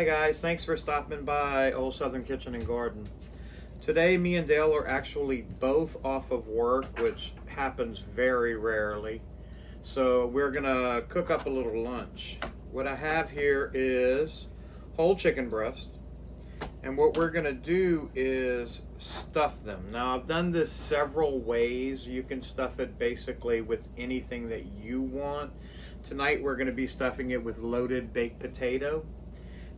guys, thanks for stopping by Old Southern Kitchen and Garden. Today me and Dale are actually both off of work, which happens very rarely. So we're gonna cook up a little lunch. What I have here is whole chicken breast, and what we're gonna do is stuff them. Now I've done this several ways. You can stuff it basically with anything that you want. Tonight we're gonna be stuffing it with loaded baked potato.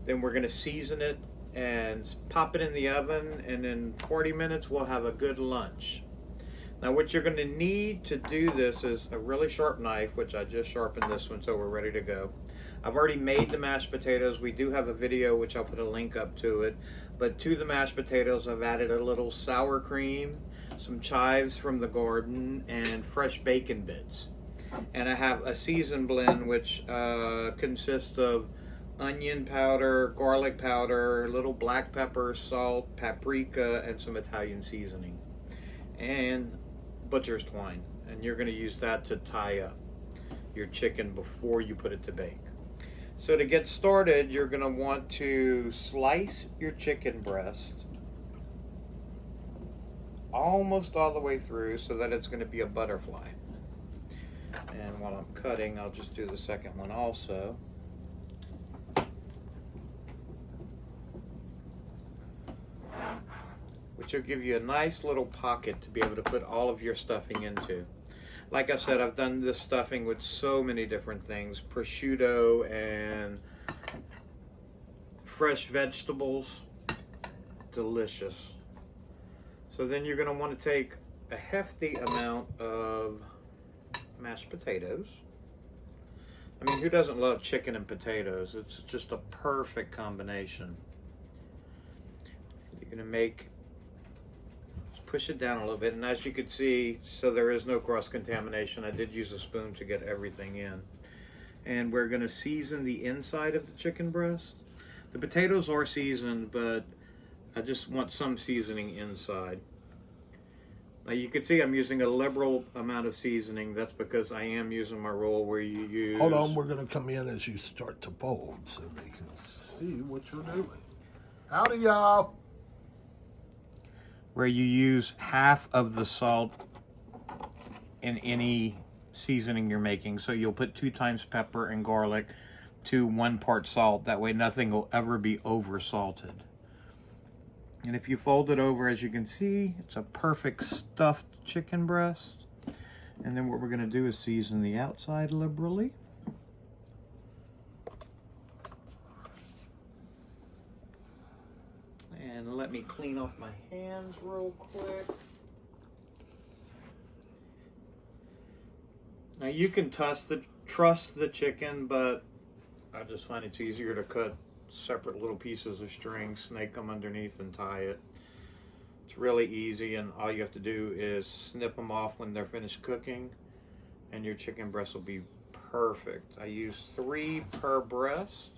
Then we're gonna season it and pop it in the oven, and in 40 minutes we'll have a good lunch. Now what you're gonna need to do this is a really sharp knife, which I just sharpened this one so we're ready to go. I've already made the mashed potatoes. We do have a video which I'll put a link up to it, but to the mashed potatoes I've added a little sour cream, some chives from the garden, and fresh bacon bits. And I have a season blend which consists of onion powder, garlic powder, little black pepper, salt, paprika, and some Italian seasoning, and butcher's twine. And you're going to use that to tie up your chicken before you put it to bake. So to get started, you're going to want to slice your chicken breast almost all the way through so that it's going to be a butterfly. And while I'm cutting, I'll just do the second one also. Which will give you a nice little pocket to be able to put all of your stuffing into. Like I said, I've done this stuffing with so many different things. Prosciutto and fresh vegetables. Delicious. So then you're going to want to take a hefty amount of mashed potatoes. I mean, who doesn't love chicken and potatoes? It's just a perfect combination. You're going to make, push it down a little bit, and as you can see, so there is no cross-contamination, I did use a spoon to get everything in. And we're going to season the inside of the chicken breast. The potatoes are seasoned, but I just want some seasoning inside. Now you can see I'm using a liberal amount of seasoning. That's because I am using my roll where you use... Hold on, we're going to come in as you start to fold so they can see what you're doing. Howdy, y'all. Where you use half of the salt in any seasoning you're making. So you'll put 2 times pepper and garlic to 1 part salt. That way nothing will ever be over salted. And if you fold it over, as you can see, it's a perfect stuffed chicken breast. And then what we're going to do is season the outside liberally. And let me clean off my hands real quick. Now you can trust the chicken, but I just find it's easier to cut separate little pieces of string, snake them underneath and tie it. It's really easy, and all you have to do is snip them off when they're finished cooking, and your chicken breast will be perfect. I use 3 per breast.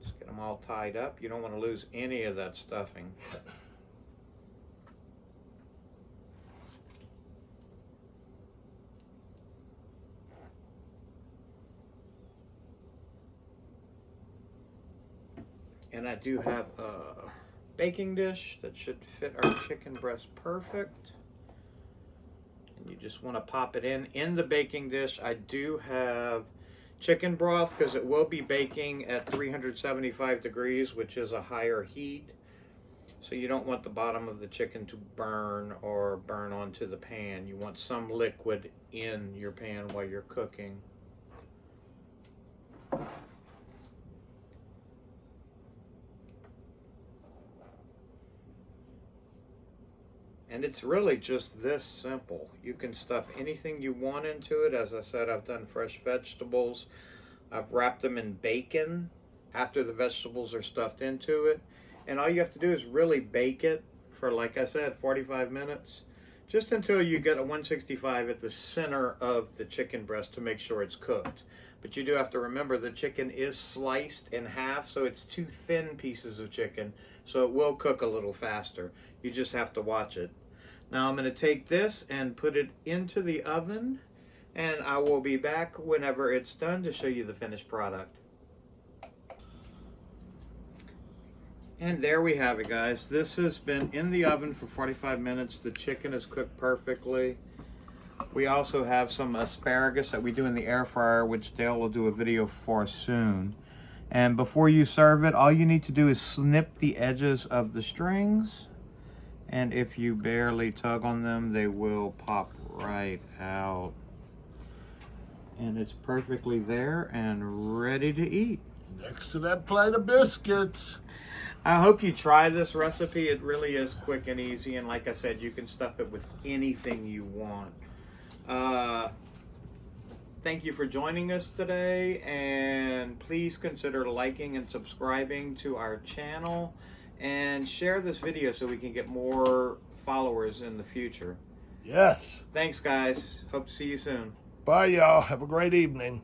Just get them all tied up. You don't want to lose any of that stuffing. And I do have a baking dish that should fit our chicken breast perfect. And you just want to pop it in the baking dish. I do have chicken broth because it will be baking at 375 degrees, which is a higher heat. So you don't want the bottom of the chicken to burn or burn onto the pan. You want some liquid in your pan while you're cooking. And it's really just this simple. You can stuff anything you want into it. As I said, I've done fresh vegetables. I've wrapped them in bacon after the vegetables are stuffed into it. And all you have to do is really bake it for, like I said, 45 minutes. Just until you get a 165 at the center of the chicken breast to make sure it's cooked. But you do have to remember the chicken is sliced in half, so it's 2 thin pieces of chicken. So it will cook a little faster. You just have to watch it. Now I'm going to take this and put it into the oven, and I will be back whenever it's done to show you the finished product. And there we have it, guys. This has been in the oven for 45 minutes. The chicken is cooked perfectly. We also have some asparagus that we do in the air fryer, which Dale will do a video for soon. And before you serve it, all you need to do is snip the edges of the strings. And if you barely tug on them, they will pop right out. And it's perfectly there and ready to eat. Next to that plate of biscuits. I hope you try this recipe. It really is quick and easy. And like I said, you can stuff it with anything you want. Thank you for joining us today. And please consider liking and subscribing to our channel. And share this video so we can get more followers in the future. Yes. Thanks, guys. Hope to see you soon. Bye, y'all. Have a great evening.